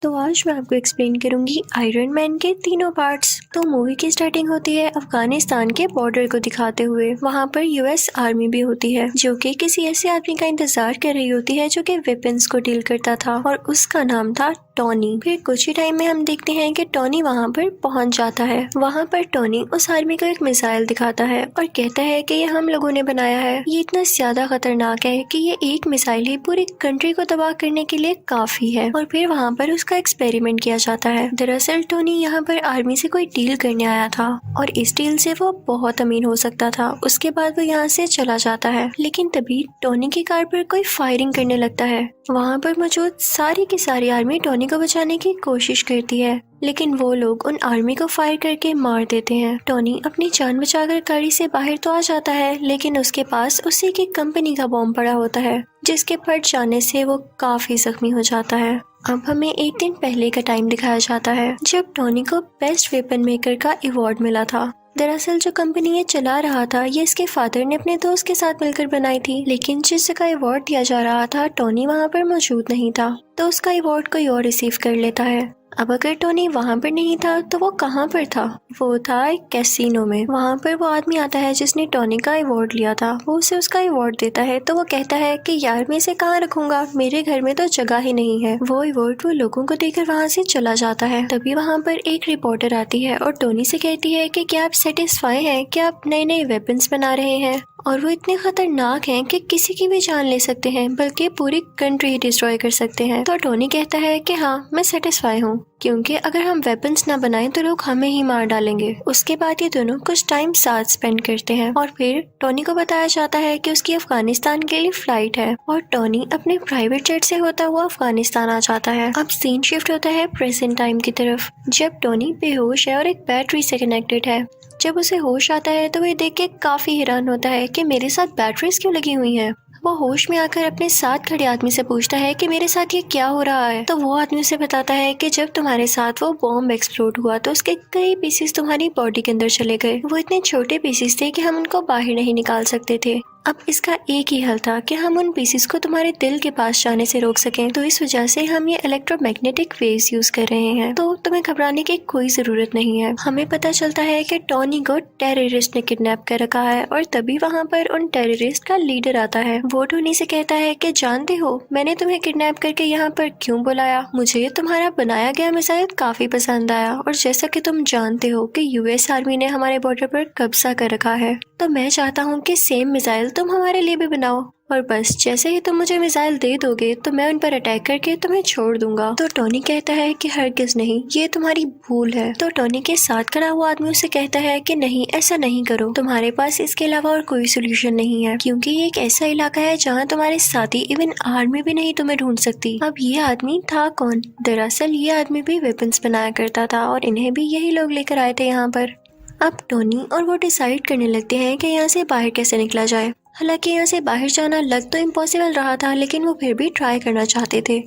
तो आज मैं आपको एक्सप्लेन करूंगी आयरन मैन के तीनों पार्ट्स। तो मूवी की स्टार्टिंग होती है अफगानिस्तान के बॉर्डर को दिखाते हुए। वहाँ पर यूएस आर्मी भी होती है जो कि किसी ऐसे आदमी का इंतजार कर रही होती है जो कि वेपन्स को डील करता था और उसका नाम था टॉनी। फिर कुछ ही टाइम में हम देखते हैं कि टॉनी वहाँ पर पहुँच जाता है। वहाँ पर टॉनी उस आर्मी को एक मिसाइल दिखाता है और कहता है कि ये हम लोगों ने बनाया है। ये इतना ज्यादा खतरनाक है कि ये एक मिसाइल ही पूरी कंट्री को तबाह करने के लिए काफी है। और फिर वहाँ पर उसका एक्सपेरिमेंट किया जाता है। दरअसल टोनी यहाँ पर आर्मी से कोई डील करने आया था और इस डील से वो बहुत अमीर हो सकता था। उसके बाद वो यहाँ से चला जाता है, लेकिन तभी टोनी की कार पर कोई फायरिंग करने लगता है। वहाँ पर मौजूद सारी की सारी आर्मी टोनी को बचाने की कोशिश करती है, लेकिन वो लोग उन आर्मी को फायर करके मार देते हैं। टोनी अपनी जान बचाकर गाड़ी से बाहर तो आ जाता है, लेकिन उसके पास उसी की कंपनी का बॉम्ब पड़ा होता है जिसके फट जाने से वो काफी जख्मी हो जाता है। अब हमें एक दिन पहले का टाइम दिखाया जाता है जब टोनी को बेस्ट वेपन मेकर का अवार्ड मिला था। दरअसल जो कंपनी ये चला रहा था ये इसके फादर ने अपने दोस्त के साथ मिलकर बनाई थी, लेकिन जिस जगह अवार्ड दिया जा रहा था टोनी वहाँ पर मौजूद नहीं था, तो उसका अवार्ड कोई और रिसीव कर लेता है। अब अगर टोनी वहाँ पर नहीं था तो वो कहाँ पर था? वो था एक कैसीनो में। वहाँ पर वो आदमी आता है जिसने टोनी का अवार्ड लिया था। वो उसे उसका अवार्ड देता है तो वो कहता है कि यार मैं इसे कहाँ रखूंगा, मेरे घर में तो जगह ही नहीं है। वो अवार्ड वो लोगों को देकर वहाँ से चला जाता है। तभी वहाँ पर एक रिपोर्टर आती है और टोनी से कहती है कि क्या आप सेटिस्फाई हैं कि आप नए नए वेपन्स बना रहे हैं और वो इतने खतरनाक हैं कि किसी की भी जान ले सकते हैं, बल्कि पूरी कंट्री ही डिस्ट्रॉय कर सकते हैं। तो टोनी कहता है कि हाँ मैं सेटिस्फाई हूँ, क्योंकि अगर हम वेपन्स ना बनाएं तो लोग हमें ही मार डालेंगे। उसके बाद ये दोनों कुछ टाइम साथ स्पेंड करते हैं और फिर टोनी को बताया जाता है कि उसकी अफगानिस्तान के लिए फ्लाइट है और टोनी अपने प्राइवेट जेट से होता हुआ अफगानिस्तान आ जाता है। अब सीन शिफ्ट होता है प्रेजेंट टाइम की तरफ, जब टोनी बेहोश है और एक बैटरी से कनेक्टेड है। जब उसे होश आता है तो वह देख के काफी हैरान होता है कि मेरे साथ बैटरीज क्यों लगी हुई हैं। वो होश में आकर अपने साथ खड़े आदमी से पूछता है कि मेरे साथ ये क्या हो रहा है। तो वो आदमी उसे बताता है कि जब तुम्हारे साथ वो बॉम्ब एक्सप्लोड हुआ तो उसके कई पीसेस तुम्हारी बॉडी के अंदर चले गए। वो इतने छोटे पीसेस थे कि हम उनको बाहर नहीं निकाल सकते थे। अब इसका एक ही हल था कि हम उन पीसेस को तुम्हारे दिल के पास जाने से रोक सकें। तो इस वजह से हम ये इलेक्ट्रोमैग्नेटिक वेव्स यूज कर रहे हैं, तो तुम्हें घबराने की कोई जरूरत नहीं है। हमें पता चलता है कि टोनी को टेररिस्ट ने किडनैप कर रखा है और तभी वहाँ पर उन टेररिस्ट का लीडर आता है। वो टोनी से कहता है कि जानते हो मैंने तुम्हें किडनैप करके यहाँ पर क्यों बुलाया? मुझे तुम्हारा बनाया गया मिसाइल काफी पसंद आया और जैसा कि तुम जानते हो कि यूएस आर्मी ने हमारे बॉर्डर पर कब्जा कर रखा है, तो मैं चाहता हूँ कि सेम मिसाइल तुम हमारे लिए भी बनाओ और बस जैसे ही तुम मुझे मिसाइल दे दोगे तो मैं उन पर अटैक करके तुम्हें छोड़ दूंगा। तो टोनी कहता है कि हरगिज नहीं, ये तुम्हारी भूल है। तो टोनी के साथ खड़ा हुआ आदमी उसे कहता है कि नहीं, ऐसा नहीं करो, तुम्हारे पास इसके अलावा और कोई सोल्यूशन नहीं है, क्योंकि ये एक ऐसा इलाका है जहाँ तुम्हारे साथी इवन आर्मी भी नहीं तुम्हें ढूंढ सकती। अब ये आदमी था कौन? दरअसल ये आदमी भी वेपन्स बनाया करता था और इन्हें भी यही लोग लेकर आए थे यहाँ पर। अब टोनी और वो डिसाइड करने लगते हैं कि यहाँ से बाहर कैसे निकला जाए। हालांकि यहाँ से बाहर जाना लग तो इम्पॉसिबल रहा था, लेकिन वो फिर भी ट्राई करना चाहते थे।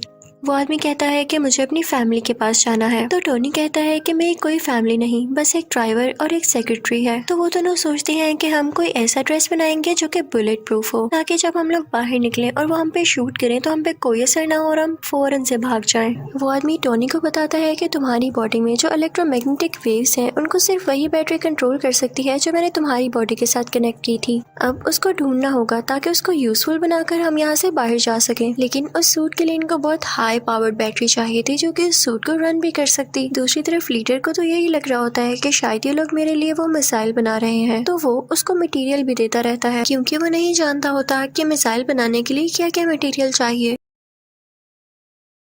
वो आदमी कहता है कि मुझे अपनी फैमिली के पास जाना है। तो टोनी कहता है कि मेरी कोई फैमिली नहीं, बस एक ड्राइवर और एक सेक्रेटरी है। तो वो दोनों सोचते हैं कि हम कोई ऐसा ड्रेस बनाएंगे जो कि बुलेट प्रूफ हो, ताकि जब हम लोग बाहर निकले और वो हम पे शूट करें तो हम पे कोई असर ना हो और हम फौरन से भाग जाएं। वो आदमी टोनी को बताता है कि तुम्हारी बॉडी में जो इलेक्ट्रोमैग्नेटिक वेव्स हैं उनको सिर्फ वही बैटरी कंट्रोल कर सकती है जो मैंने तुम्हारी बॉडी के साथ कनेक्ट की थी। अब उसको ढूंढना होगा ताकि उसको यूजफुल बनाकर हम यहाँ से बाहर जा सकें, लेकिन उस सूट के लिए इनको बहुत हाई पावर्ड बैटरी चाहिए थी जो कि सूट को रन भी कर सकती। दूसरी तरफ लीडर को तो यही लग रहा होता है कि शायद ये लोग मेरे लिए वो मिसाइल बना रहे हैं, तो वो उसको मटेरियल भी देता रहता है, क्योंकि वो नहीं जानता होता कि मिसाइल बनाने के लिए क्या क्या मटेरियल चाहिए।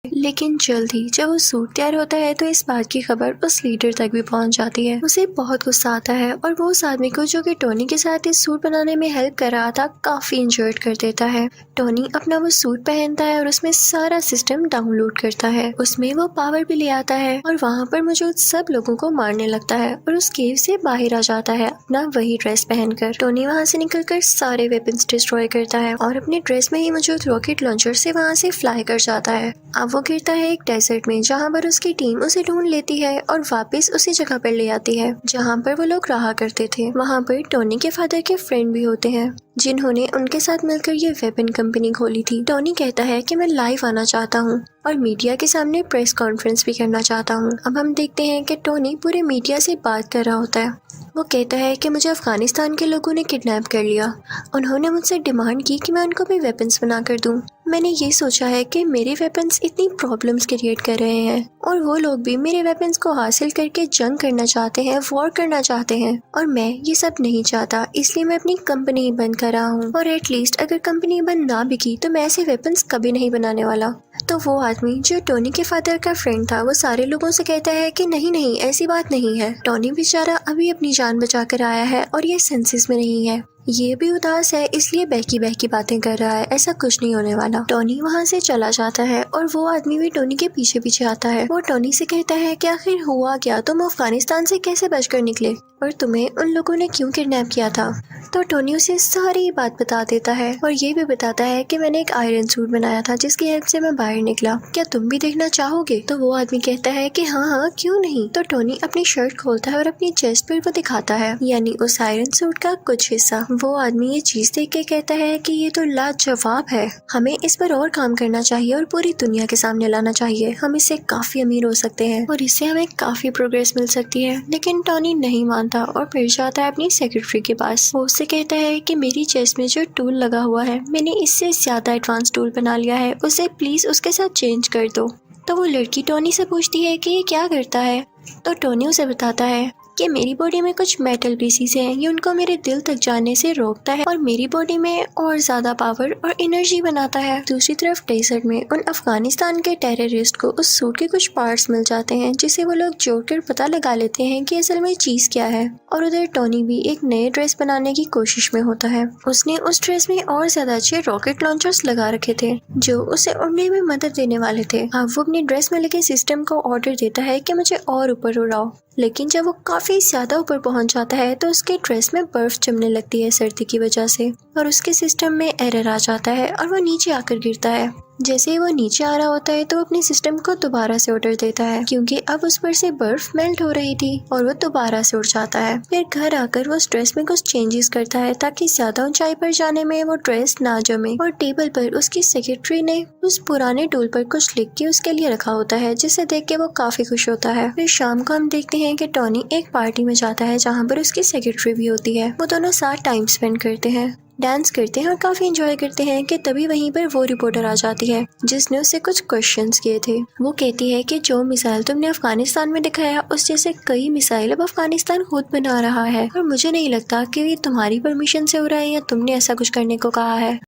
लेकिन जल्द ही जब वो सूट तैयार होता है तो इस बात की खबर उस लीडर तक भी पहुंच जाती है। उसे बहुत गुस्सा आता है और वो उस आदमी को जो कि टोनी के साथ इस सूट बनाने में हेल्प कर रहा था काफी इंजर्ड कर देता है। टोनी अपना वो सूट पहनता है और उसमें सारा सिस्टम डाउनलोड करता है। उसमें वो पावर भी ले आता है और वहाँ पर मौजूद सब लोगों को मारने लगता है और उस केव से बाहर आ जाता है अपना वही ड्रेस पहनकर। टोनी वहाँ से निकलकर सारे वेपन्स डिस्ट्रॉय करता है और अपने ड्रेस में ही मौजूद रॉकेट लॉन्चर से वहाँ से फ्लाई कर जाता है। अब वो गिरता है एक डेजर्ट में, जहाँ पर उसकी टीम उसे ढूंढ लेती है और वापस उसी जगह पर ले आती है जहाँ पर वो लोग रहा करते थे। वहाँ पर टोनी के फादर के फ्रेंड भी होते हैं जिन्होंने उनके साथ मिलकर ये वेपन कंपनी खोली थी। टोनी कहता है कि मैं लाइव आना चाहता हूँ और मीडिया के सामने प्रेस कॉन्फ्रेंस भी करना चाहता हूँ। अब हम देखते हैं कि टोनी पूरे मीडिया से बात कर रहा होता है। वो कहता है कि मुझे अफगानिस्तान के लोगों ने किडनैप कर लिया। उन्होंने मुझसे डिमांड की कि मैं उनको भी वेपन्स बना कर दूं। मैंने ये सोचा है कि मेरे वेपन्स इतनी प्रॉब्लम्स क्रिएट कर रहे हैं और वो लोग भी मेरे वेपन्स को हासिल करके जंग करना चाहते हैं, वॉर करना चाहते हैं और मैं ये सब नहीं चाहता, इसलिए मैं अपनी कंपनी ही बंद कर रहा हूँ। और एटलीस्ट अगर कंपनी बंद ना भी की तो मैं ऐसे वेपन्स कभी नहीं बनाने वाला। तो वो आदमी जो टोनी के फादर का फ्रेंड था वो सारे लोगों से कहता है कि नहीं नहीं, ऐसी बात नहीं है। टोनी बेचारा अभी अपनी जान बचा कर आया है और ये सेंसेस में नहीं है। ये भी उदास है, इसलिए बहकी बातें कर रहा है, ऐसा कुछ नहीं होने वाला। टोनी वहाँ से चला जाता है और वो आदमी भी टोनी के पीछे पीछे आता है। वो टोनी से कहता है कि आखिर हुआ क्या, तुम अफगानिस्तान से कैसे बचकर निकले और तुम्हें उन लोगों ने क्यों किडनैप किया था। तो टोनी उसे सारी बात बता देता है और ये भी बताता है कि मैंने एक आयरन सूट बनाया था जिसकी हेल्प से मैं बाहर निकला, क्या तुम भी देखना चाहोगे। तो वो आदमी कहता है कि हाँ हाँ क्यों नहीं। तो टोनी अपनी शर्ट खोलता है और अपनी चेस्ट पर वो दिखाता है, यानी उस आयरन सूट का कुछ हिस्सा। वो आदमी ये चीज देख के कहता है कि ये तो लाजवाब है, हमें इस पर और काम करना चाहिए और पूरी दुनिया के सामने लाना चाहिए। हम इससे काफी अमीर हो सकते हैं और इससे हमें काफी प्रोग्रेस मिल सकती है। लेकिन टोनी नहीं मानता और फिर जाता है अपनी सेक्रेटरी के पास। वो उससे कहता है कि मेरी चेस्ट में जो टूल लगा हुआ है मैंने इससे ज्यादा एडवांस टूल बना लिया है, उसे प्लीज उसके साथ चेंज कर दो। तो वो लड़की टोनी से पूछती है कि ये क्या करता है। तो टोनी उसे बताता है कि मेरी बॉडी में कुछ मेटल पीसीज हैं, ये उनको मेरे दिल तक जाने से रोकता है और मेरी बॉडी में और ज्यादा पावर और एनर्जी बनाता है। दूसरी तरफ डेजर्ट में उन अफगानिस्तान के टेररिस्ट को उस सूट के कुछ पार्ट्स मिल जाते हैं जिसे वो लोग जोड़कर पता लगा लेते हैं कि असल में चीज क्या है। और उधर टोनी भी एक नए ड्रेस बनाने की कोशिश में होता है। उसने उस ड्रेस में और ज्यादा अच्छे रॉकेट लॉन्चर्स लगा रखे थे जो उसे उड़ने में मदद देने वाले थे। अब वो अपने ड्रेस में लगे सिस्टम को ऑर्डर देता है कि मुझे और ऊपर उड़ाओ, लेकिन जब वो काफी ज्यादा ऊपर पहुंच जाता है तो उसके ड्रेस में बर्फ जमने लगती है सर्दी की वजह से और उसके सिस्टम में एरर आ जाता है और वो नीचे आकर गिरता है। जैसे ही वो नीचे आ रहा होता है तो वो अपने सिस्टम को दोबारा से ऑर्डर देता है क्योंकि अब उस पर से बर्फ मेल्ट हो रही थी और वो दोबारा से उड़ जाता है। फिर घर आकर वो उस ड्रेस में कुछ चेंजेस करता है ताकि ज्यादा ऊंचाई पर जाने में वो ड्रेस ना जमे। और टेबल पर उसकी सेक्रेटरी ने उस पुराने टूल पर कुछ लिख के उसके लिए रखा होता है जिसे देख के वो काफी खुश होता है। फिर शाम को हम देखते हैं कि टोनी एक पार्टी में जाता है जहाँ पर उसकी सेक्रेटरी भी होती है। वो दोनों साथ टाइम स्पेंड करते हैं, डांस करते हैं और काफी एंजॉय करते हैं कि तभी वहीं पर वो रिपोर्टर आ जाती है जिसने उससे कुछ क्वेश्चंस किए थे। वो कहती है कि जो मिसाइल तुमने अफगानिस्तान में दिखाया उस जैसे कई मिसाइल अब अफगानिस्तान खुद बना रहा है और मुझे नहीं लगता कि ये तुम्हारी परमिशन से हो रहा है या तुमने ऐसा कुछ करने को कहा है।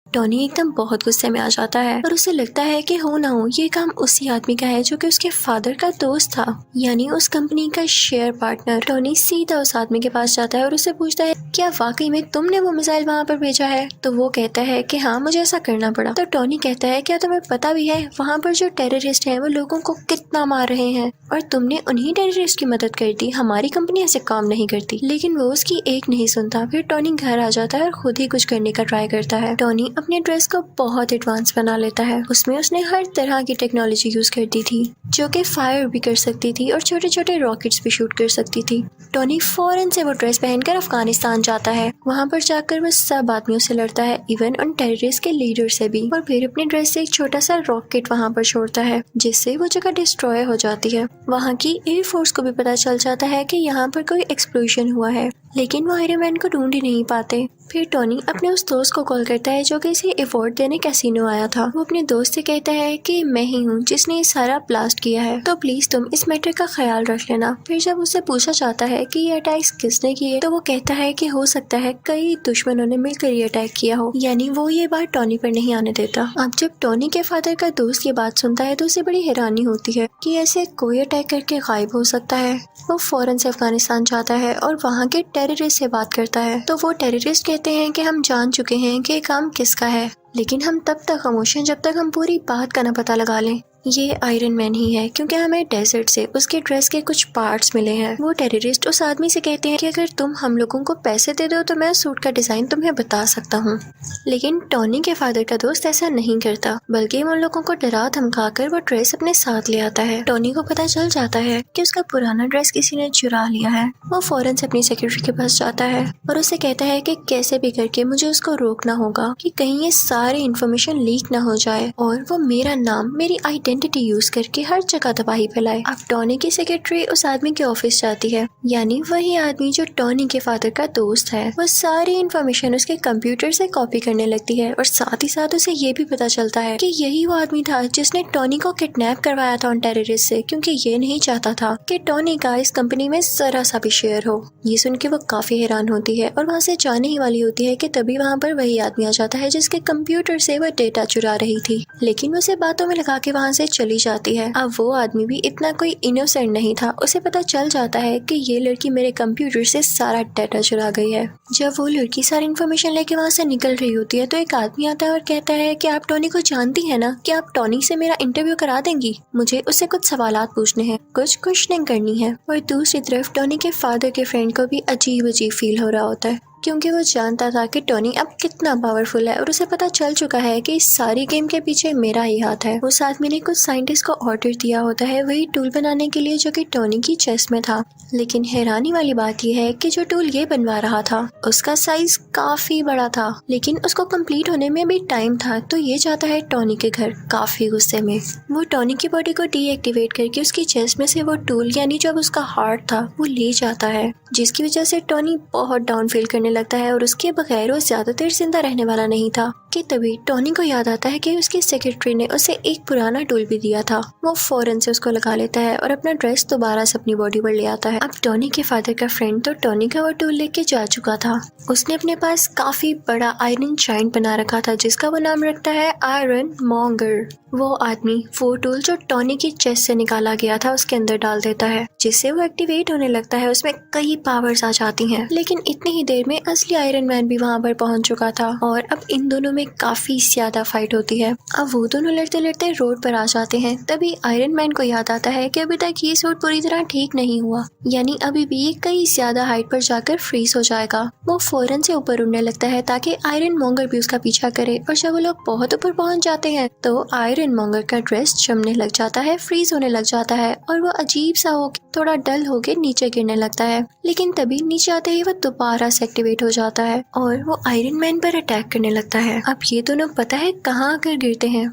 टोनी एकदम बहुत गुस्से में आ जाता है और उसे लगता है कि हो ना हो ये काम उसी आदमी का है जो कि उसके फादर का दोस्त था, यानी उस कंपनी का शेयर पार्टनर। टोनी सीधा उस आदमी के पास जाता है और उससे पूछता है क्या वाकई में तुमने वो मिसाइल वहाँ पर भेजा है। तो वो कहता है कि हाँ मुझे ऐसा करना पड़ा। तो टोनी कहता है क्या तुम्हें पता भी है वहाँ पर जो टेररिस्ट हैं वो लोगों को कितना मार रहे हैं और तुमने उन्हीं टेररिस्ट की मदद कर दी, हमारी कंपनी ऐसे काम नहीं करती। लेकिन वो उसकी एक नहीं सुनता। फिर टोनी घर आ जाता है और खुद ही कुछ करने का ट्राई करता है। टोनी अपने ड्रेस को बहुत एडवांस बना लेता है। उसमें उसने हर तरह की टेक्नोलॉजी यूज कर दी थी जो कि फायर भी कर सकती थी और छोटे छोटे रॉकेट्स भी शूट कर सकती थी। टोनी फौरन से वो ड्रेस पहनकर अफगानिस्तान जाता है। वहाँ पर जाकर वो सब आदमियों से लड़ता है, इवन उन टेररिस्ट के लीडर से भी, और फिर अपने ड्रेस से एक छोटा सा रॉकेट वहाँ पर छोड़ता है जिससे वो जगह डिस्ट्रॉय हो जाती है। वहाँ की एयरफोर्स को भी पता चल जाता है कि यहाँ पर कोई एक्सप्लोजन हुआ है, लेकिन वो आयरन मैन को ढूंढ ही नहीं पाते। फिर टोनी अपने उस दोस्त को कॉल करता है जो कि इसे अवार्ड देने कैसीनो आया था। वो अपने दोस्त से कहता है कि मैं ही हूँ जिसने ये सारा ब्लास्ट किया है, तो प्लीज तुम इस मैटर का ख्याल रख लेना। फिर जब उससे पूछा जाता है कि ये अटैक्स किसने किए तो वो कहता है कि हो सकता है कई दुश्मनों ने मिलकर ये अटैक किया हो, यानी वो ये बात टोनी पर नहीं आने देता। अब जब टोनी के फादर का दोस्त ये बात सुनता है तो उसे बड़ी हैरानी होती है कि ऐसे कोई अटैक करके गायब हो सकता है। वो फौरन से अफगानिस्तान जाता है और वहाँ के टेररिस्ट से बात करता है। तो वो टेररिस्ट कहते हैं कि हम जान चुके हैं कि काम किसका है, लेकिन हम तब तक खामोश हैं जब तक हम पूरी बात का न पता लगा लें। ये आयरन मैन ही है क्योंकि हमें डेजर्ट से उसके ड्रेस के कुछ पार्ट्स मिले हैं। वो टेररिस्ट उस आदमी से कहते हैं कि अगर तुम हम लोगों को पैसे दे दो तो मैं सूट का डिजाइन तुम्हें बता सकता हूँ। लेकिन टॉनी के फादर का दोस्त ऐसा नहीं करता, बल्कि उन लोगों को डरा धमका कर वो ड्रेस अपने साथ ले आता है। टॉनी को पता चल जाता है कि उसका पुराना ड्रेस किसी ने चुरा लिया है। वो फौरन से अपनी सेक्रेटरी के पास जाता है और उससे कहता है कि कैसे भी करके मुझे उसको रोकना होगा कि कहीं ये सारी इन्फॉर्मेशन लीक ना हो जाए और वो मेरा नाम, मेरी आइडेंटिटी यूज करके हर जगह तबाही फैलाए। अब टॉनी की सेक्रेटरी उस आदमी के ऑफिस जाती है, यानी वही आदमी जो टॉनी के फादर का दोस्त है। वो सारी इन्फॉर्मेशन उसके कंप्यूटर से कॉपी करने लगती है और साथ ही साथ उसे ये भी पता चलता है कि यही वो आदमी था जिसने टॉनी को किडनैप करवाया था उन टेररिस्ट से, क्योंकि ये नहीं चाहता था कि टॉनी का इस कंपनी में जरा सा भी शेयर हो। ये सुन के वो काफी हैरान होती है और वहाँ से जाने ही वाली होती है कि तभी वहाँ पर वही आदमी आ जाता है जिसके कंप्यूटर से वह डेटा चुरा रही थी, लेकिन उसे बातों में लगा के वहाँ से चली जाती है। अब वो आदमी भी इतना कोई इनोसेंट नहीं था, उसे पता चल जाता है कि ये लड़की मेरे कंप्यूटर से सारा डेटा चुरा गई है। जब वो लड़की सारी इन्फॉर्मेशन लेके वहाँ से निकल रही होती है तो एक आदमी आता है और कहता है कि आप टॉनी को जानती है ना, कि आप टॉनी से मेरा इंटरव्यू करा देंगी, मुझे उससे कुछ सवालात पूछने हैं, कुछ क्वेश्चनिंग करनी है। और दूसरी तरफ टॉनी के फादर के फ्रेंड को भी अजीब अजीब फील हो रहा होता है, क्योंकि वो जानता था कि टॉनी अब कितना पावरफुल है और उसे पता चल चुका है कि इस सारी गेम के पीछे मेरा ही हाथ है। उस आदमी ने कुछ साइंटिस्ट को ऑर्डर दिया होता है वही टूल बनाने के लिए जो कि टॉनी की चेस्ट में था, लेकिन हैरानी वाली बात यह है कि जो टूल ये बनवा रहा था उसका साइज काफी बड़ा था, लेकिन उसको कंप्लीट होने में भी टाइम था। तो ये जाता है टॉनी के घर काफी गुस्से में। वो टॉनी की बॉडी को डीएक्टिवेट करके उसकी चेस्ट में से वो टूल, यानी जो अब उसका हार्ट था, वो ले जाता है, जिसकी वजह से टॉनी बहुत डाउन फील करने लगता है और उसके बगैर वो ज्यादा देर जिंदा रहने वाला नहीं था। कि तभी टॉनी को याद आता है कि उसकी सेक्रेटरी ने उसे एक पुराना टूल भी दिया था। वो फौरन से उसको लगा लेता है और अपना ड्रेस दोबारा से अपनी बॉडी पर ले आता है। अब टॉनी के फादर का फ्रेंड तो टॉनी का वो टूल लेके जा चुका था। उसने अपने पास काफी बड़ा आयरन जायंट बना रखा था जिसका वो नाम रखता है आयरन मॉन्गर। वो आदमी वो टूल जो टॉनी की चेस्ट से निकाला गया था उसके अंदर डाल देता है, जिससे वो एक्टिवेट होने लगता है। उसमें कई पावर्स आ जाती हैं, लेकिन इतनी ही देर में असली आयरन मैन भी वहाँ पर पहुँच चुका था और अब इन दोनों में काफी ज्यादा फाइट होती है। अब वो दोनों लड़ते लड़ते रोड पर आ जाते हैं। तभी आयरन मैन को याद आता है कि अभी तक ये सूट पूरी तरह ठीक नहीं हुआ, यानी अभी भी ये कई ज्यादा हाइट पर जाकर फ्रीज हो जाएगा। वो फौरन से ऊपर उड़ने लगता है ताकि आयरन मॉन्गर भी उसका पीछा करे, और जब वो लोग बहुत ऊपर पहुंच जाते हैं तो आयरन मॉन्गर का ड्रेस जमने लग जाता है, फ्रीज होने लग जाता है और वो अजीब सा हो थोड़ा डल होके नीचे गिरने लगता है। लेकिन तभी नीचे आते ही वो दोबारा से एक्टिवेट हो जाता है और वो आयरन मैन पर अटैक करने लगता है। अब ये दोनों पता है कहाँ आकर गिरते हैं?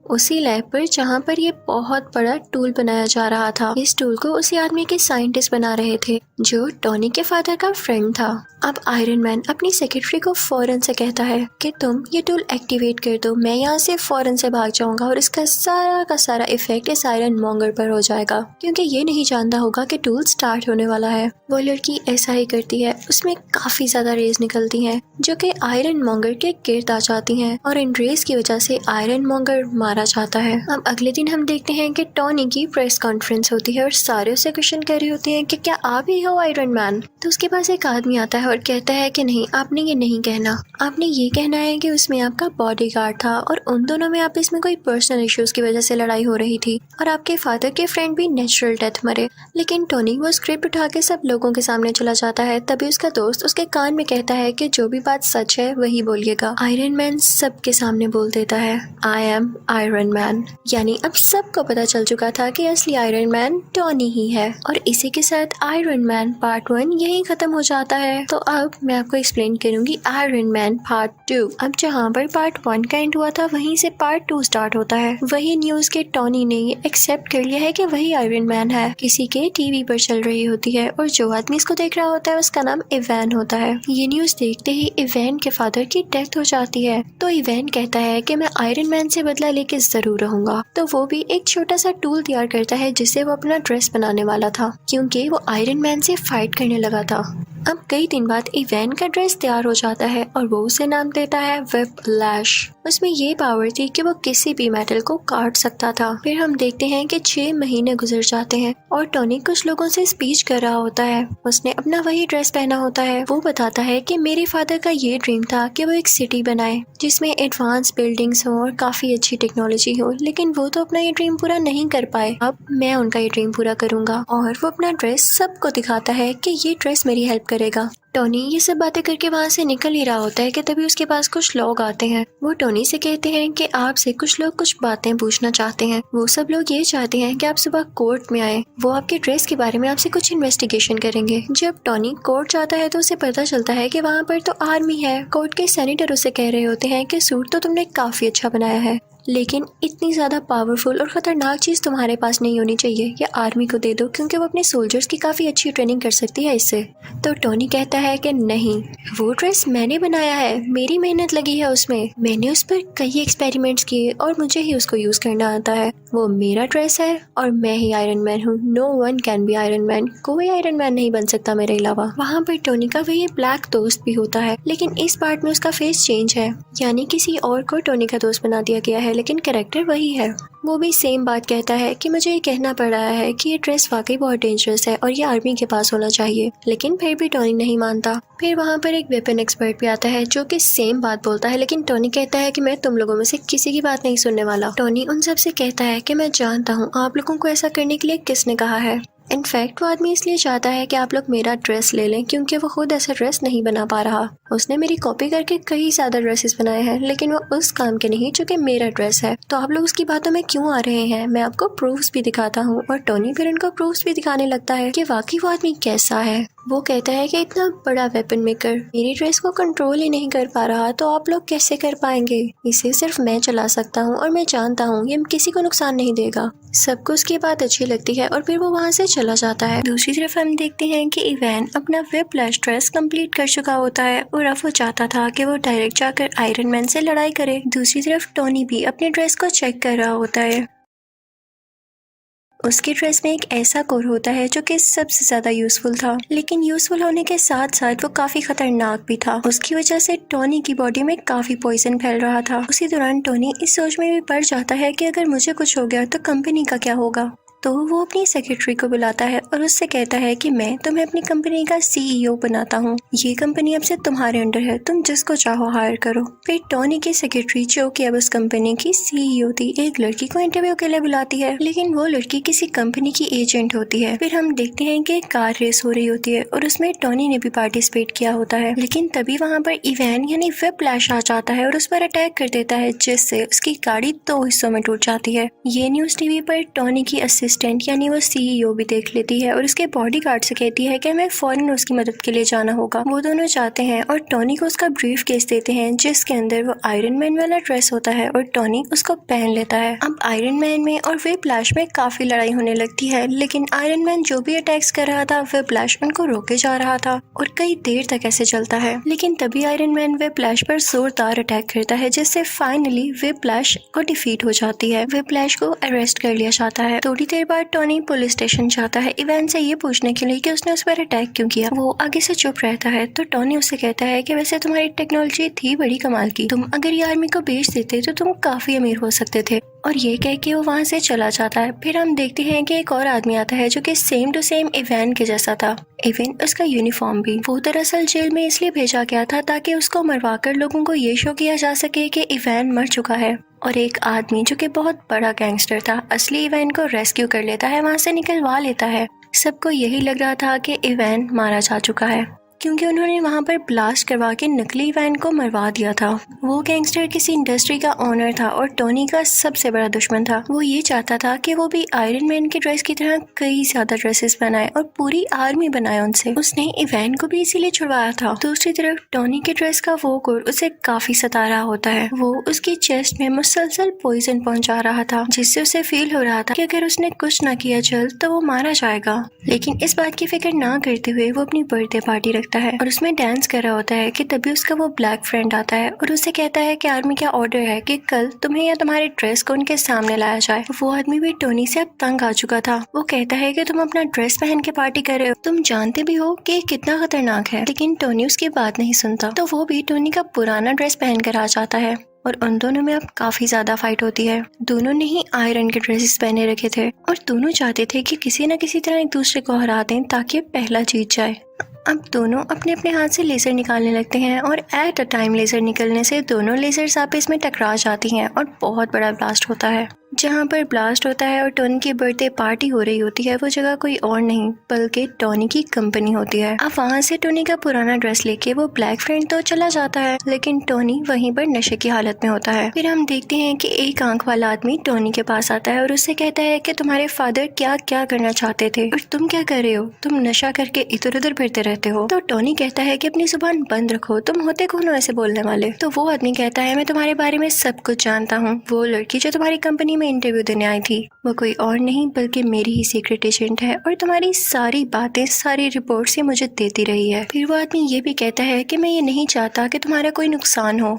उसी लैब पर जहाँ पर ये बहुत बड़ा टूल बनाया जा रहा था। इस टूल को उसी आदमी के साइंटिस्ट बना रहे थे जो टॉनी के फादर का फ्रेंड था। अब आयरन मैन अपनी सेक्रेटरी को फौरन से कहता है कि तुम ये टूल एक्टिवेट कर दो, मैं यहाँ से फौरन से भाग जाऊंगा और इसका सारा का सारा इफेक्ट इस आयरन मॉन्गर पर हो जाएगा, क्योंकि ये नहीं जानता होगा कि टूल स्टार्ट होने वाला है। वो लड़की ऐसा ही करती है। उसमें काफी ज्यादा रेज निकलती हैं जो कि आयरन मॉन्गर के गिर्द आ जाती हैं और इन रेज की वजह से आयरन मॉन्गर मारा जाता है। अब अगले दिन हम देखते हैं कि टॉनी की प्रेस कॉन्फ्रेंस होती है और सारे उससे क्वेश्चन कर रहे होते हैं कि क्या आप ही हो आयरन मैन? तो उसके पास एक आदमी आता है और कहता है कि नहीं, आपने ये नहीं कहना, आपने ये कहना है कि उसमें आपका बॉडीगार्ड था और उन दोनों में आप इसमें कोई पर्सनल इश्यूज की वजह से लड़ाई हो रही थी और आपके फादर के फ्रेंड भी नेचुरल डेथ मरे। लेकिन टोनी वो स्क्रिप्ट उठा के सब लोगों के सामने चला जाता है। तभी उसका दोस्त उसके कान में कहता है कि जो भी बात सच है वही बोलिएगा। आयरन मैन सबके सामने बोल देता है, आई एम आयरन मैन। यानी अब सबको पता चल चुका था कि असली आयरन मैन टोनी ही है। और इसी के साथ आयरन मैन पार्ट 1 यही खत्म हो जाता है। तो अब मैं आपको एक्सप्लेन करूंगी आयरन मैन पार्ट 2। अब जहाँ पर पार्ट 1 का एंड हुआ था वहीं से पार्ट 2 स्टार्ट होता है। वही न्यूज के टोनी ने ये एक्सेप्ट कर लिया है कि वही आयरन मैन है। किसी के टीवी पर चल रही होती है और जो आदमी इसको देख रहा होता है उसका नाम इवैन होता है। ये न्यूज देखते ही इवैन के फादर की डेथ हो जाती है। तो इवैन कहता है कि मैं आयरन मैन से बदला लेके जरूर रहूंगा। तो वो भी एक छोटा सा टूल तैयार करता है जिससे वो अपना ड्रेस बनाने वाला था, क्योंकि वो आयरन मैन से फाइट करने लगा था। अब कई दिन बाद इवैन का ड्रेस तैयार हो जाता है और वो उसे नाम देता है व्हिपलैश। उसमें ये पावर थी कि वो किसी भी मेटल को काट सकता था। फिर हम देखते हैं कि 6 महीने गुजर जाते हैं और टोनी कुछ लोगों से स्पीच कर रहा होता है। उसने अपना वही ड्रेस पहना होता है। वो बताता है कि मेरे फादर का ये ड्रीम था कि वो एक सिटी बनाए जिसमें एडवांस बिल्डिंग्स हो और काफी अच्छी टेक्नोलॉजी हो, लेकिन वो तो अपना ये ड्रीम पूरा नहीं कर पाए। अब मैं उनका ये ड्रीम पूरा करूंगा। और वो अपना ड्रेस सबको दिखाता है कि ये ड्रेस मेरी हेल्प करेगा। टोनी ये सब बातें करके वहाँ से निकल ही रहा होता है कि तभी उसके पास कुछ लोग आते हैं। वो टोनी से कहते हैं कि आपसे कुछ लोग कुछ बातें पूछना चाहते हैं। वो सब लोग ये चाहते हैं कि आप सुबह कोर्ट में आए। वो आपके ड्रेस के बारे में आपसे कुछ इन्वेस्टिगेशन करेंगे। जब टोनी कोर्ट जाता है तो उसे पता चलता है कि वहाँ पर तो आर्मी है। कोर्ट के सेनेटर उसे कह रहे होते हैं कि सूट तो तुमने काफी अच्छा बनाया है, लेकिन इतनी ज्यादा पावरफुल और खतरनाक चीज तुम्हारे पास नहीं होनी चाहिए। ये आर्मी को दे दो क्योंकि वो अपने सोल्जर्स की काफी अच्छी ट्रेनिंग कर सकती है इससे। तो टोनी कहता है कि नहीं, वो ड्रेस मैंने बनाया है, मेरी मेहनत लगी है उसमें, मैंने उस पर कई एक्सपेरिमेंट्स किए और मुझे ही उसको यूज करना आता है। वो मेरा ड्रेस है और मैं ही आयरन मैन हूँ। No one can be iron man. कोई आयरन मैन नहीं बन सकता मेरे अलावा। वहाँ पर टोनी का वही ब्लैक दोस्त भी होता है, लेकिन इस पार्ट में उसका फेस चेंज है, यानी किसी और को टोनी का दोस्त बना दिया गया है, लेकिन कैरेक्टर वही है। वो भी सेम बात कहता है कि मुझे ये कहना पड़ रहा है कि ये ड्रेस वाकई बहुत डेंजरस है और ये आर्मी के पास होना चाहिए, लेकिन फिर भी टोनी नहीं मानता। फिर वहाँ पर एक वेपन एक्सपर्ट भी आता है जो कि सेम बात बोलता है, लेकिन टोनी कहता है कि मैं तुम लोगों में से किसी की बात नहीं सुनने वाला। टोनी उन सब से कहता है कि मैं जानता हूँ आप लोगों को ऐसा करने के लिए किसने कहा है। इनफैक्ट वो आदमी इसलिए चाहता है कि आप लोग मेरा ड्रेस ले लें क्योंकि वो खुद ऐसा ड्रेस नहीं बना पा रहा। उसने मेरी कॉपी करके कई ज्यादा ड्रेसेस बनाए हैं, लेकिन वो उस काम के नहीं जो कि मेरा ड्रेस है। तो आप लोग उसकी बातों में क्यों आ रहे हैं? मैं आपको प्रूफ्स भी दिखाता हूँ। और टोनी फिर उनको प्रूफ्स भी दिखाने लगता है कि वाकई वो आदमी कैसा है। वो कहता है कि इतना बड़ा वेपन मेकर मेरी ड्रेस को कंट्रोल ही नहीं कर पा रहा, तो आप लोग कैसे कर पाएंगे? इसे सिर्फ मैं चला सकता हूँ और मैं जानता हूँ ये किसी को नुकसान नहीं देगा। सबको उसकी बात अच्छी लगती है और फिर वो वहाँ से चला जाता है। दूसरी तरफ हम देखते हैं कि इवैन अपना व्हिप्लैश ड्रेस कंप्लीट कर चुका होता है और अब वो चाहता था कि वो डायरेक्ट जाकर आयरन मैन से लड़ाई करे। दूसरी तरफ टोनी भी अपने ड्रेस को चेक कर रहा होता है। उसके ड्रेस में एक ऐसा कोर होता है जो कि सबसे ज्यादा यूजफुल था, लेकिन यूजफुल होने के साथ साथ वो काफी खतरनाक भी था। उसकी वजह से टोनी की बॉडी में काफी पॉइजन फैल रहा था। उसी दौरान टोनी इस सोच में भी पड़ जाता है कि अगर मुझे कुछ हो गया तो कंपनी का क्या होगा। तो वो अपनी सेक्रेटरी को बुलाता है और उससे कहता है कि मैं तुम्हें अपनी कंपनी का सीईओ बनाता हूँ। ये कंपनी अब से तुम्हारे अंडर है, तुम जिसको चाहो हायर करो। फिर टोनी की सेक्रेटरी जो कि अब उस कंपनी की सीईओ थी, एक लड़की को इंटरव्यू के लिए बुलाती है, लेकिन वो लड़की किसी कंपनी की एजेंट होती है। फिर हम देखते हैं कि कार रेस हो रही होती है और उसमें टोनी ने भी पार्टिसिपेट किया होता है, लेकिन तभी वहाँ पर इवैन यानी व्हिप्लैश आ जाता है और उस पर अटैक कर देता है, जिससे उसकी गाड़ी 2 हिस्सों में टूट जाती है। ये न्यूज टीवी पर टोनी की यानी वो सीईओ भी देख लेती है और उसके बॉडीगार्ड से कहती है कि हमें फौरन उसकी मदद के लिए जाना होगा। वो दोनों जाते हैं और टोनी को उसका ब्रीफ केस देते हैं जिसके अंदर वो आयरन मैन वाला ड्रेस होता है और टोनी उसको पहन लेता है। अब आयरन मैन में और व्हिप्लैश में काफी लड़ाई होने लगती है, लेकिन आयरन मैन जो भी अटैक्स कर रहा था व्हिप्लैश उनको रोके जा रहा था और कई देर तक ऐसे चलता है। लेकिन तभी आयरन मैन व्हिप्लैश पर जोरदार अटैक करता है, जिससे फाइनली व्हिप्लैश को डिफीट हो जाती है। व्हिप्लैश को अरेस्ट कर लिया जाता है। थोड़ी देर बाद टोनी पुलिस स्टेशन जाता है इवैन से ये पूछने के लिए कि उसने उस पर अटैक क्यों किया। वो आगे से चुप रहता है तो टोनी उससे कहता है कि वैसे तुम्हारी टेक्नोलॉजी थी बड़ी कमाल की, तुम अगर ये आर्मी को बेच देते तो तुम काफी अमीर हो सकते थे। और ये कह के वो वहाँ से चला जाता है। फिर हम देखते हैं कि एक और आदमी आता है जो कि सेम टू सेम इवैन के जैसा था, इवन उसका यूनिफॉर्म भी। वो दरअसल जेल में इसलिए भेजा गया था ताकि उसको मरवाकर लोगों को ये शो किया जा सके कि इवैन मर चुका है। और एक आदमी जो कि बहुत बड़ा गैंगस्टर था असली इवैन को रेस्क्यू कर लेता है, वहाँ से निकलवा लेता है। सबको यही लग रहा था कि इवैन मारा जा चुका है क्योंकि उन्होंने वहाँ पर ब्लास्ट करवा के नकली इवैन को मरवा दिया था। वो गैंगस्टर किसी इंडस्ट्री का ओनर था और टोनी का सबसे बड़ा दुश्मन था। वो ये चाहता था कि वो भी आयरन मैन के ड्रेस की तरह कई ज्यादा ड्रेसेस बनाए और पूरी आर्मी बनाए उनसे। उसने इवैन को भी इसीलिए छुड़वाया था। दूसरी तरफ टोनी के ड्रेस का वो कोर उसे काफी सता रहा होता है। वो उसकी चेस्ट में मुसलसल पॉइजन पहुंचा रहा था, जिससे उसे फील हो रहा था कि अगर उसने कुछ न किया जल्द तो वो मारा जाएगा। लेकिन इस बात की फिक्र ना करते हुए वो अपनी बर्थडे पार्टी रखता है और उसमें डांस कर रहा होता है कि तभी उसका वो ब्लैक फ्रेंड आता है और उसे कहता है कि आर्मी का ऑर्डर है कि कल तुम्हें या तुम्हारे ड्रेस को उनके सामने लाया जाए। वो आदमी भी टोनी से अब तंग आ चुका था। वो कहता है कि तुम अपना ड्रेस पहन के पार्टी कर रहे हो, तुम जानते भी हो कि कितना खतरनाक है, लेकिन टोनी उसकी बात नहीं सुनता। तो वो भी टोनी का पुराना ड्रेस पहन कर आ जाता है। और उन दोनों में अब काफी ज्यादा फाइट होती है। दोनों ने ही आयरन के ड्रेसेस पहने रखे थे और दोनों चाहते थे कि किसी न किसी तरह एक दूसरे को हरा दें ताकि पहला जीत जाए। अब दोनों अपने अपने हाथ से लेजर निकालने लगते हैं और एट अ टाइम लेजर निकलने से दोनों लेजर्स आपस में टकरा जाती हैं और बहुत बड़ा ब्लास्ट होता है। जहाँ पर ब्लास्ट होता है और टोनी की बर्थडे पार्टी हो रही होती है वो जगह कोई और नहीं बल्कि टोनी की कंपनी होती है। अब वहाँ से टोनी का पुराना ड्रेस लेके वो ब्लैक फ्रेंड तो चला जाता है, लेकिन टोनी वहीं पर नशे की हालत में होता है। फिर हम देखते हैं कि एक आंख वाला आदमी टोनी के पास आता है और उससे कहता है कि तुम्हारे फादर क्या क्या करना चाहते थे और तुम क्या कर रहे हो, तुम नशा करके इधर उधर फिरते रहते हो। तो टोनी कहता है कि अपनी जुबान बंद रखो, तुम होते कौन हो ऐसे बोलने वाले। तो वो आदमी कहता है मैं तुम्हारे बारे में सब कुछ जानता हूँ, वो लड़की जो तुम्हारी कंपनी में इंटरव्यू देने आई थी वो कोई और नहीं बल्कि मेरी ही सीक्रेट एजेंट है और तुम्हारी सारी बातें सारी रिपोर्ट्स ये मुझे देती रही है। फिर वो आदमी ये भी कहता है कि मैं ये नहीं चाहता कि तुम्हारा कोई नुकसान हो,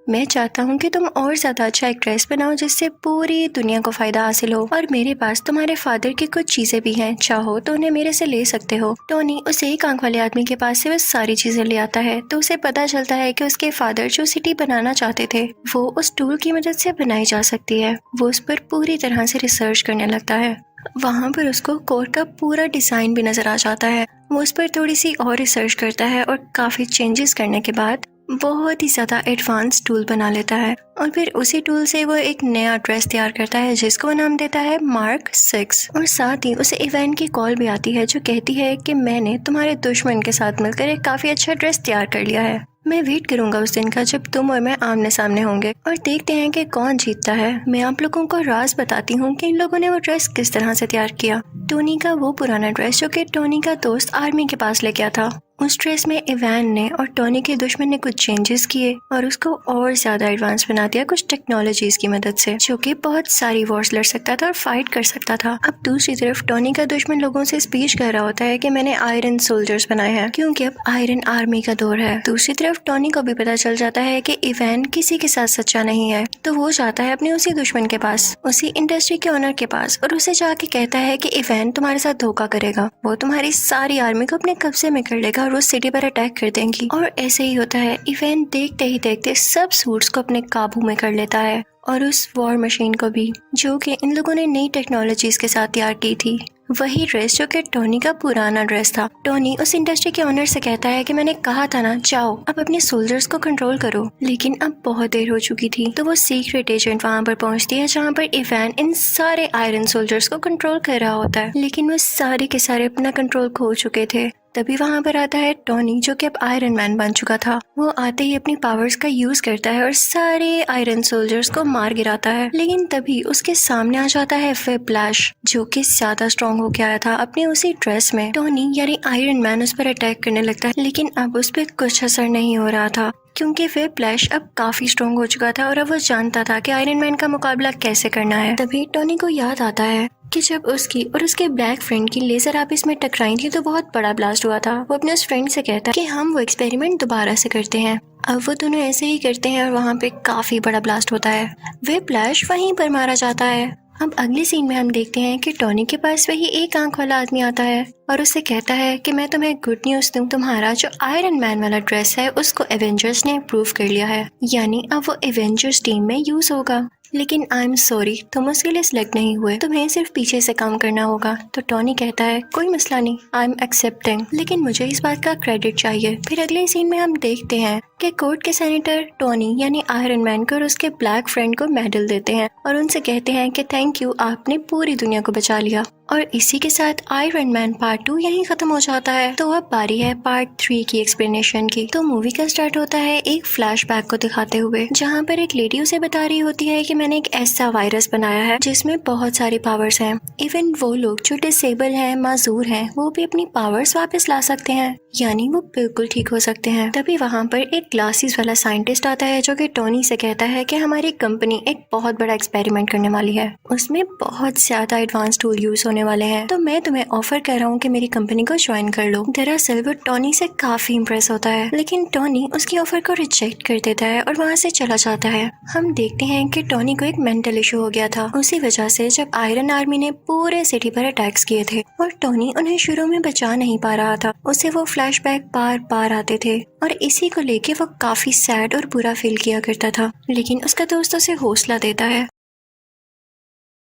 मैं चाहता हूँ कि तुम और ज्यादा अच्छा एक ड्रेस बनाओ जिससे पूरी दुनिया को फायदा हासिल हो और मेरे पास तुम्हारे फादर की कुछ चीजें भी हैं, चाहो तो उन्हें मेरे से ले सकते हो। टोनी उस एक आंख वाले आदमी के पास से वो सारी चीजें ले आता है तो उसे पता चलता है कि उसके फादर जो सिटी बनाना चाहते थे वो उस टूल की मदद से बनाई जा सकती है। वो उस पर पूरी तरह से रिसर्च करने लगता है। वहाँ पर उसको कोड का पूरा डिजाइन भी नजर आ जाता है। वो उस पर थोड़ी सी और रिसर्च करता है और काफी चेंजेस करने के बाद बहुत ही ज्यादा एडवांस टूल बना लेता है और फिर उसी टूल से वो एक नया ड्रेस तैयार करता है जिसको वो नाम देता है मार्क 6। और साथ ही उसे इवेन की कॉल भी आती है जो कहती है कि मैंने तुम्हारे दुश्मन के साथ मिलकर एक काफी अच्छा ड्रेस तैयार कर लिया है, मैं वेट करूंगा उस दिन का जब तुम और मैं आमने सामने होंगे और देखते हैं कि कौन जीतता है। मैं आप लोगों को राज बताती हूँ कि इन लोगों ने वो ड्रेस किस तरह से तैयार किया। टोनी का वो पुराना ड्रेस जो कि टोनी का दोस्त आर्मी के पास लेके आया था, उस ड्रेस में इवान ने और टोनी के दुश्मन ने कुछ चेंजेस किए और उसको और ज्यादा एडवांस बना दिया कुछ टेक्नोलॉजीज की मदद से, जो कि बहुत सारी वॉर्स लड़ सकता था और फाइट कर सकता था। अब दूसरी तरफ टोनी का दुश्मन लोगों से स्पीच कर रहा होता है कि मैंने आयरन सोल्जर्स बनाए हैं क्योंकि अब आयरन आर्मी का दौर है। दूसरी तरफ टोनी को भी पता चल जाता है कि इवान किसी के साथ सच्चा नहीं है, तो वो जाता है अपने उसी दुश्मन के पास, उसी इंडस्ट्री के ओनर के पास और उसे जाके कहता है कि इवान तुम्हारे साथ धोखा करेगा, वो तुम्हारी सारी आर्मी को अपने कब्जे में कर लेगा और वो सिटी पर अटैक कर देंगी। और ऐसे ही होता है, इवेंट देखते ही देखते सब सूट्स को अपने काबू में कर लेता है और उस वॉर मशीन को भी, जो कि इन लोगों ने नई टेक्नोलॉजीज के साथ तैयार की थी। वही ड्रेस जो कि टोनी का पुराना ड्रेस था। टोनी उस इंडस्ट्री के ओनर से कहता है कि मैंने कहा था ना, जाओ अब अपने सोल्जर्स को कंट्रोल करो, लेकिन अब बहुत देर हो चुकी थी। तो वो सीक्रेट एजेंट वहाँ पर पहुँचती है जहाँ पर इवान इन सारे आयरन सोल्जर्स को कंट्रोल कर रहा होता है, लेकिन वो सारे के सारे अपना कंट्रोल खो चुके थे। तभी वहाँ पर आता है टोनी जो कि अब आयरन मैन बन चुका था। वो आते ही अपनी पावर्स का यूज करता है और सारे आयरन सोल्जर्स को मार गिराता है, लेकिन तभी उसके सामने आ जाता है व्हिप्लैश जो कि ज्यादा स्ट्रॉन्ग हो गया था अपने उसी ड्रेस में। टोनी यानी आयरन मैन उस पर अटैक करने लगता है, लेकिन अब उस पर कुछ असर नहीं हो रहा था क्योंकि व्हिप्लैश अब काफी स्ट्रॉन्ग हो चुका था और अब वो जानता था कि आयरन मैन का मुकाबला कैसे करना है। तभी टोनी को याद आता है कि जब उसकी और उसके ब्लैक फ्रेंड की लेजर आपस में टकराई थी तो बहुत बड़ा ब्लास्ट हुआ था। वो अपने उस फ्रेंड से कहता है कि हम वो एक्सपेरिमेंट दोबारा से करते हैं। अब वो दोनों ऐसे ही करते हैं और वहाँ पे काफी बड़ा ब्लास्ट होता है। व्हिप्लैश वहीं पर मारा जाता है। अब अगले सीन में हम देखते हैं कि टोनी के पास वही एक आंख वाला आदमी आता है और उससे कहता है कि मैं तुम्हें गुड न्यूज दूं, तुम्हारा जो आयरन मैन वाला ड्रेस है उसको एवेंजर्स ने अप्रूव कर लिया है, यानी अब वो एवेंजर्स टीम में यूज होगा। लेकिन आई एम सॉरी, तुम उसके लिए सिलेक्ट नहीं हुए, तुम्हें सिर्फ पीछे से काम करना होगा। तो टोनी कहता है कोई मसला नहीं, आई एम एक्सेप्टिंग, लेकिन मुझे इस बात का क्रेडिट चाहिए। फिर अगले सीन में हम देखते हैं कि कोर्ट के सेनेटर टोनी यानी आयरन मैन को और उसके ब्लैक फ्रेंड को मेडल देते हैं और उनसे कहते हैं कि थैंक यू, आपने पूरी दुनिया को बचा लिया। और इसी के साथ आयरन मैन पार्ट 2 यहीं खत्म हो जाता है। तो अब बारी है पार्ट 3 की एक्सप्लेनेशन की। तो मूवी का स्टार्ट होता है एक फ्लैशबैक को दिखाते हुए, जहाँ पर एक लेडी उसे बता रही होती है कि मैंने एक ऐसा वायरस बनाया है जिसमें बहुत सारी पावर्स हैं। इवन वो लोग जो डिसेबल हैं, माजूर हैं, वो भी अपनी पावर्स वापस ला सकते हैं, यानी वो बिल्कुल ठीक हो सकते हैं। तभी वहाँ पर एक ग्लासेस वाला साइंटिस्ट आता है जो कि टोनी से कहता है कि हमारी कंपनी एक बहुत बड़ा एक्सपेरिमेंट करने वाली है, उसमें बहुत ज्यादा एडवांस टूल यूज होने वाले हैं, तो मैं तुम्हें ऑफर कर रहा हूँ कि मेरी कंपनी को ज्वाइन कर लो। दरअसल वो टोनी से काफी इम्प्रेस होता है, लेकिन टोनी उसकी ऑफर को रिजेक्ट कर देता है और वहाँ से चला जाता है। हम देखते हैं कि टोनी को एक मेंटल इशू हो गया था, उसी वजह से जब आयरन आर्मी ने पूरे सिटी पर अटैक्स किए थे और टोनी उन्हें शुरू में बचा नहीं पा रहा था, उसे वो फ्लैशबैक बार बार आते थे और इसी को लेके वो काफी सैड और बुरा फील किया करता था। लेकिन उसका दोस्त उसे हौसला देता है।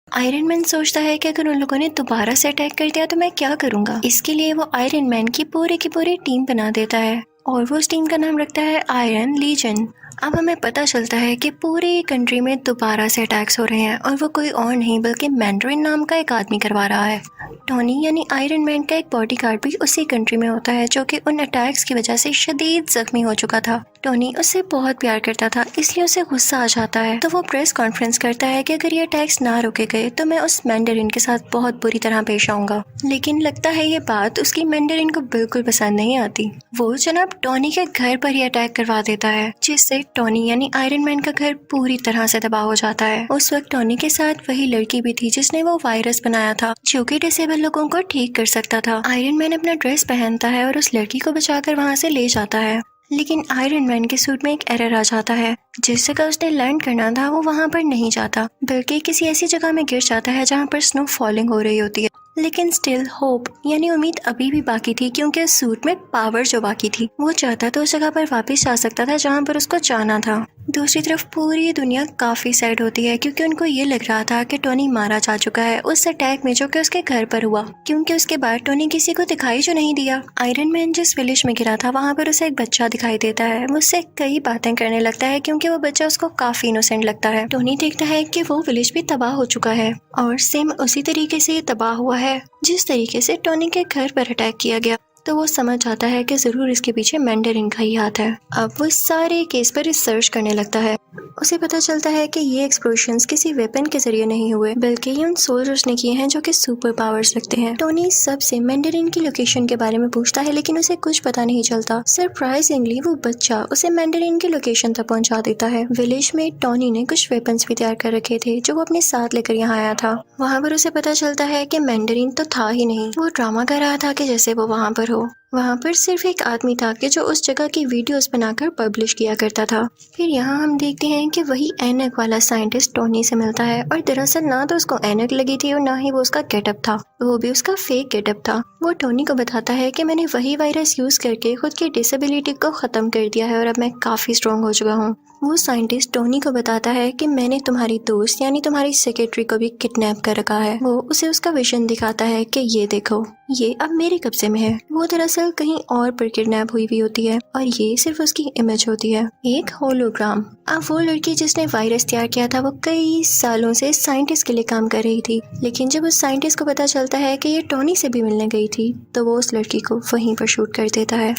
आयरन मैन सोचता है कि अगर उन लोगों ने दोबारा से अटैक कर दिया तो मैं क्या करूंगा। इसके लिए वो आयरन मैन की पूरी टीम बना देता है और वो उस टीम का नाम रखता है आयरन लीजन। अब हमें पता चलता है कि पूरी कंट्री में दोबारा से अटैक्स हो रहे हैं और वो कोई और नहीं बल्कि मैंड्रिन नाम का एक आदमी करवा रहा है। टोनी यानी आयरन मैन का एक बॉडीगार्ड भी उसी कंट्री में होता है जो कि उन अटैक्स की वजह से शदीद जख्मी हो चुका था। टोनी उससे बहुत प्यार करता था, इसलिए उसे गुस्सा आ जाता है। तो वो प्रेस कॉन्फ्रेंस करता है कि अगर ये अटैक्स ना रोके गए तो मैं उस मैंडरिन के साथ बहुत बुरी तरह पेश आऊंगा। लेकिन लगता है ये बात उसकी मैंडरिन को बिल्कुल पसंद नहीं आती। वो जनाब टोनी के घर पर ही अटैक करवा देता है, जिससे टोनी यानी आयरन मैन का घर पूरी तरह से तबाह हो जाता है। उस वक्त टोनी के साथ वही लड़की भी थी जिसने वो वायरस बनाया था जो कि डिसेबल लोगों को ठीक कर सकता था। आयरन मैन अपना ड्रेस पहनता है और उस लड़की को बचाकर वहाँ से ले जाता है। लेकिन आयरन मैन के सूट में एक एरर आ जाता है। जिस जगह उसने लैंड करना था वो वहाँ पर नहीं जाता, बल्कि किसी ऐसी जगह में गिर जाता है जहाँ पर स्नो फॉलिंग हो रही होती है। लेकिन स्टिल होप यानी उम्मीद अभी भी बाकी थी, क्योंकि उस सूट में पावर जो बाकी थी। वो चाहता तो उस जगह पर वापस जा सकता था जहाँ पर उसको जाना था। दूसरी तरफ पूरी दुनिया काफी सैड होती है, क्योंकि उनको ये लग रहा था कि टोनी मारा जा चुका है उस अटैक में जो कि उसके घर पर हुआ, क्योंकि उसके बाद टोनी किसी को दिखाई जो नहीं दिया। आयरन मैन जिस विलेज में गिरा था वहाँ पर उसे एक बच्चा दिखाई देता है। वो उससे कई बातें करने लगता है, क्योंकि वो बच्चा उसको काफी इनोसेंट लगता है। टोनी देखता है कि वो विलेज भी तबाह हो चुका है और सेम उसी तरीके से ये तबाह हुआ है जिस तरीके से टोनी के घर पर अटैक किया गया। तो वो समझ जाता है कि जरूर इसके पीछे मैंडरिन का ही हाथ है। अब वो इस सारे केस पर रिसर्च करने लगता है। उसे पता चलता है कि ये एक्सप्लोजन्स किसी वेपन के जरिए नहीं हुए, बल्कि ये उन सोल्जर्स ने किए हैं जो कि सुपर पावर्स रखते हैं। टोनी सबसे मैंडरिन की लोकेशन के बारे में पूछता है, लेकिन उसे कुछ पता नहीं चलता। सरप्राइजिंगली वो बच्चा उसे मैंडरिन की लोकेशन तक पहुंचा देता है। विलेज में टोनी ने कुछ वेपन्स भी तैयार कर रखे थे जो वो अपने साथ लेकर यहाँ आया था। वहाँ पर उसे पता चलता है कि मैंडरिन तो था ही नहीं, वो ड्रामा कर रहा था कि जैसे वो वहाँ पर हो। वहाँ पर सिर्फ एक आदमी था कि जो उस जगह की वीडियोस बनाकर पब्लिश किया करता था। फिर यहाँ हम देखते हैं कि वही ऐनक वाला साइंटिस्ट टोनी से मिलता है और दरअसल ना तो उसको ऐनक लगी थी और ना ही वो उसका गेटअप था, वो भी उसका फेक गेटअप था। वो टोनी को बताता है कि मैंने वही वायरस यूज करके खुद की डिसेबिलिटी को खत्म कर दिया है और अब मैं काफी स्ट्रॉन्ग हो चुका हूँ। वो साइंटिस्ट टोनी को बताता है कि मैंने तुम्हारी दोस्त यानी तुम्हारी सेक्रेटरी को भी किडनैप कर रखा है। वो उसे उसका विजन दिखाता है कि ये देखो, ये अब मेरे कब्जे में है। वो दरअसल कहीं और पर किडनैप हुई भी होती है और ये सिर्फ उसकी इमेज होती है, एक होलोग्राम। अब वो लड़की जिसने वायरस तैयार किया था वो कई सालों से साइंटिस्ट के लिए काम कर रही थी, लेकिन जब उस साइंटिस्ट को पता चलता है कि ये टोनी से भी मिलने गई थी तो वो उस लड़की को वहीं पर शूट कर देता है।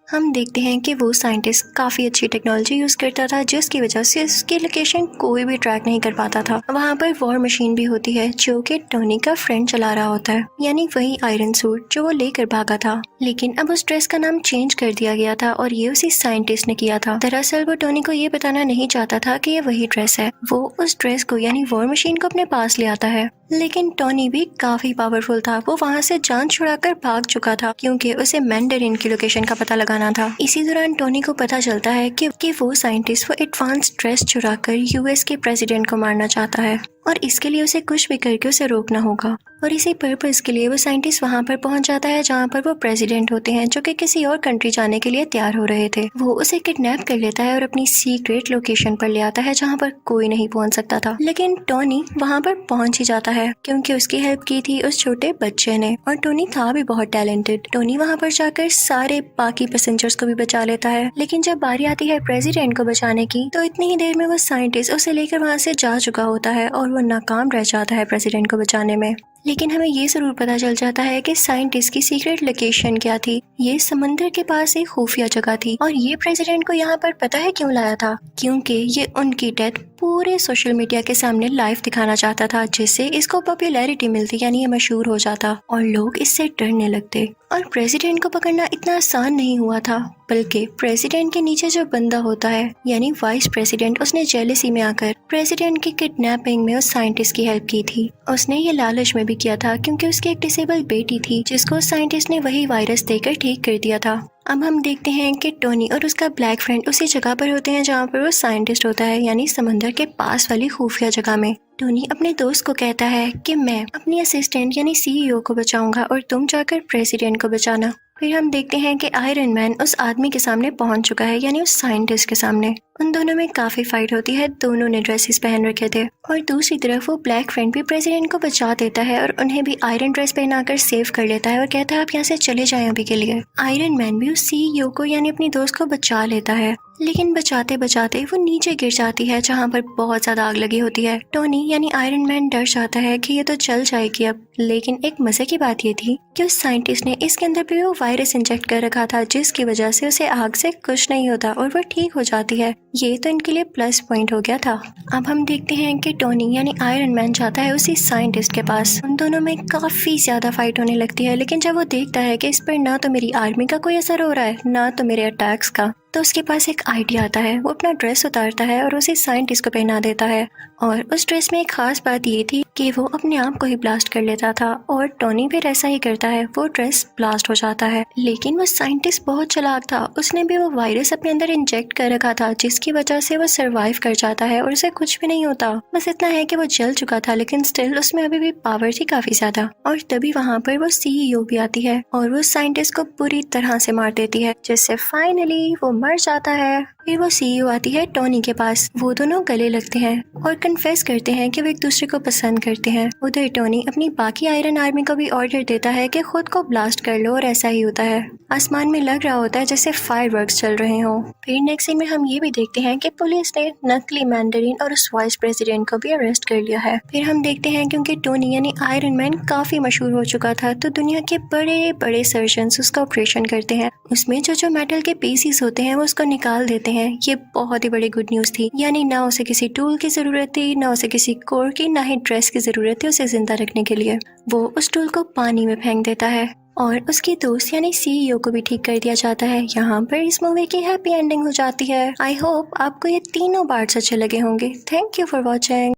हम देखते हैं कि वो साइंटिस्ट काफ़ी अच्छी टेक्नोलॉजी यूज़ करता था, जिसकी वजह से उसकी लोकेशन कोई भी ट्रैक नहीं कर पाता था। वहाँ पर वॉर मशीन भी होती है जो कि टोनी का फ्रेंड चला रहा होता है, यानी वही आयरन सूट जो वो लेकर भागा था। लेकिन अब उस ड्रेस का नाम चेंज कर दिया गया था और ये उसी साइंटिस्ट ने किया था। दरअसल वो टोनी को ये बताना नहीं चाहता था कि ये वही ड्रेस है। वो उस ड्रेस को यानी वॉर मशीन को अपने पास ले आता है, लेकिन टोनी भी काफी पावरफुल था। वो वहाँ से जान छुड़ाकर भाग चुका था क्योंकि उसे मैंडरिन की लोकेशन का पता लगाना था। इसी दौरान टोनी को पता चलता है कि वो साइंटिस्ट वो एडवांस ड्रेस चुराकर यूएस के प्रेसिडेंट को मारना चाहता है और इसके लिए उसे कुछ भी करके उसे रोकना होगा। और इसी पर्पस के लिए वो साइंटिस्ट वहाँ पर पहुँच जाता है जहाँ पर वो प्रेसिडेंट होते हैं जो कि किसी और कंट्री जाने के लिए तैयार हो रहे थे। वो उसे किडनैप कर लेता है और अपनी सीक्रेट लोकेशन पर ले आता है जहाँ पर कोई नहीं पहुँच सकता था। लेकिन टोनी वहाँ पर पहुँच ही जाता है क्योंकि उसकी हेल्प की थी उस छोटे बच्चे ने, और टोनी था भी बहुत टैलेंटेड। टोनी वहाँ पर जाकर सारे बाकी पैसेंजर्स को भी बचा लेता है, लेकिन जब बारी आती है प्रेसिडेंट को बचाने की तो इतनी ही देर में वो साइंटिस्ट उसे लेकर वहाँ से जा चुका होता है और वो नाकाम रह जाता है प्रेसिडेंट को बचाने में। लेकिन हमें ये जरूर पता चल जाता है कि साइंटिस्ट की सीक्रेट लोकेशन क्या थी। ये समंदर के पास एक खुफिया जगह थी और ये प्रेसिडेंट को यहाँ पर पता है क्यों लाया था, क्योंकि ये उनकी डेथ पूरे सोशल मीडिया के सामने लाइव दिखाना चाहता था, जिससे इसको पॉपुलैरिटी मिलती यानी ये मशहूर हो जाता और लोग इससे डरने लगते। और प्रेसिडेंट को पकड़ना इतना आसान नहीं हुआ था, बल्कि प्रेसिडेंट के नीचे जो बंदा होता है यानी वाइस प्रेसिडेंट, उसने जेलसी में आकर प्रेसिडेंट की किडनैपिंग में उस साइंटिस्ट की हेल्प की थी। उसने ये लालच में भी किया था क्योंकि उसकी एक डिसेबल बेटी थी जिसको साइंटिस्ट ने वही वायरस देकर ठीक कर दिया था। अब हम देखते हैं कि टोनी और उसका ब्लैक फ्रेंड उसी जगह पर होते हैं जहाँ पर वो साइंटिस्ट होता है, यानी समंदर के पास वाली खुफिया जगह में। टोनी अपने दोस्त को कहता है कि मैं अपनी असिस्टेंट यानी सीईओ को बचाऊंगा और तुम जाकर प्रेसिडेंट को बचाना। फिर हम देखते हैं कि आयरन मैन उस आदमी के सामने पहुंच चुका है, यानी उस साइंटिस्ट के सामने। उन दोनों में काफी फाइट होती है, दोनों ने ड्रेसेस पहन रखे थे और दूसरी तरफ वो ब्लैक फ्रेंड भी प्रेसिडेंट को बचा देता है और उन्हें भी आयरन ड्रेस पहनाकर सेव कर लेता है और कहता है आप यहाँ से चले जाएं अभी के लिए। आयरन मैन भी उस सीईओ को यानी अपनी दोस्त को बचा लेता है, लेकिन बचाते बचाते वो नीचे गिर जाती है जहाँ पर बहुत ज्यादा आग लगी होती है। टोनी यानी आयरन मैन डर जाता है कि ये तो जल जाएगी अब, लेकिन एक मजे की बात ये थी कि उस साइंटिस्ट ने इसके अंदर भी वो वायरस इंजेक्ट कर रखा था जिसकी वजह से उसे आग से कुछ नहीं होता और वो ठीक हो जाती है। ये तो इनके लिए प्लस पॉइंट हो गया था। अब हम देखते हैं कि टोनी यानी आयरन मैन जाता है उसी साइंटिस्ट के पास। उन दोनों में काफी ज्यादा फाइट होने लगती है, लेकिन जब वो देखता है कि इस पर ना तो मेरी आर्मी का कोई असर हो रहा है ना तो मेरे अटैक्स का, तो उसके पास एक आइडिया आता है। वो अपना ड्रेस उतारता है और उसे साइंटिस्ट को पहना देता है और उस ड्रेस में एक खास बात ये थी कि वो अपने आप को ही ब्लास्ट कर लेता था और टोनी फिर ऐसा ही करता है, वो ड्रेस ब्लास्ट हो जाता है। लेकिन वो साइंटिस्ट बहुत चालाक था, उसने भी वो वायरस अपने अंदर इंजेक्ट कर रखा था जिसकी वजह से वो सरवाइव कर जाता है और उसे कुछ भी नहीं होता। बस इतना है कि वो जल चुका था, लेकिन स्टिल उसमें अभी भी पावर थी काफी ज्यादा। और तभी वहाँ पर वो सीईओ भी आती है और वो साइंटिस्ट को पूरी तरह से मार देती है, जिससे फाइनली वो मर जाता है। फिर वो सीईओ आती है टोनी के पास, वो दोनों गले लगते हैं और कन्फेस करते हैं कि वो एक दूसरे को पसंद करते हैं। उधर टोनी अपनी बाकी आयरन आर्मी को भी ऑर्डर देता है कि खुद को ब्लास्ट कर लो और ऐसा ही होता है। आसमान में लग रहा होता है जैसे फायरवर्क्स चल रहे हों। फिर नेक्स्ट सीन में हम ये भी देखते हैं कि पुलिस ने नकली मैंडरिन और उस वाइस प्रेसिडेंट को भी अरेस्ट कर लिया है। फिर हम देखते हैं क्योंकि टोनी यानी आयरन मैन काफी मशहूर हो चुका था, तो दुनिया के बड़े बड़े सर्जन्स उसका ऑपरेशन करते हैं। उसमें जो मेटल के पीसीस होते हैं वो उसको निकाल देते हैं। ये बहुत ही बड़ी गुड न्यूज थी, यानी ना उसे किसी टूल की जरूरत थी, ना उसे किसी कोर की, ना ही ड्रेस की जरूरत थी उसे जिंदा रखने के लिए। वो उस टूल को पानी में फेंक देता है और उसकी दोस्त यानी सीईओ को भी ठीक कर दिया जाता है। यहाँ पर इस मूवी की हैप्पी एंडिंग हो जाती है। आई होप आपको ये तीनों पार्ट्स अच्छे लगे होंगे। Thank you for watching.